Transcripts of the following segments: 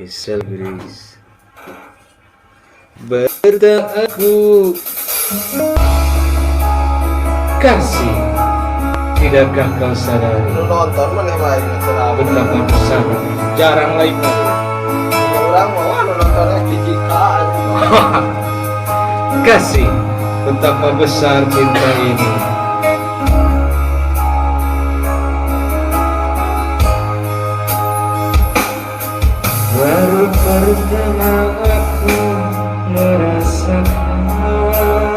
Kisah Gris. Berta aku kasih, tidakkah kau sadari Lu nonton mana main kenapa? betapa besar jarang lagi Orang mau nontonnya kikikan. kasih, betapa besar cinta ini. Baru pertama aku merasakan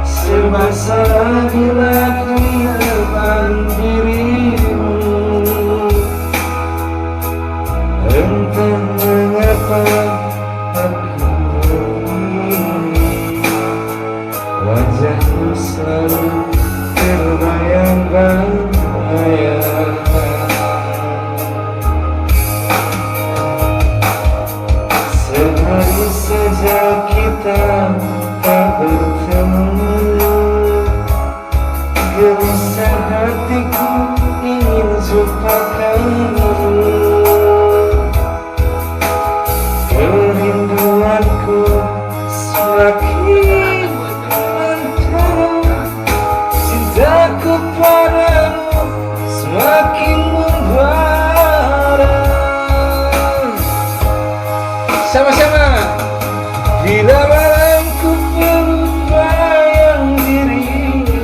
serba salah bila di depan dirimu. Entah mengapa aku wajahmu selalu terbayang-bayang. Sehari sejak kita tak bertemu, gelisah hatiku ingin jumpa kamu. Kerinduanku semakin mendalam, cintaku padamu semakin membara. Sama-sama. Bila malamku berbayang dirimu,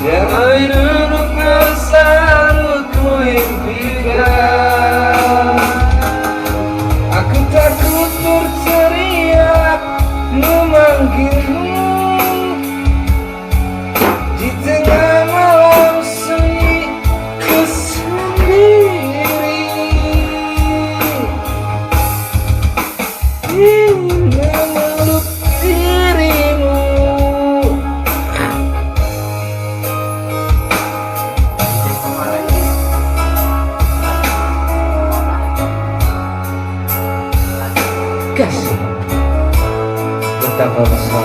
jangan duduk yang selalu ku impikan. Aku takut berteriak memanggilmu di tengah malam sunyi ku sendiri. Ingin memeluk dirimu. Kasih, betapa besar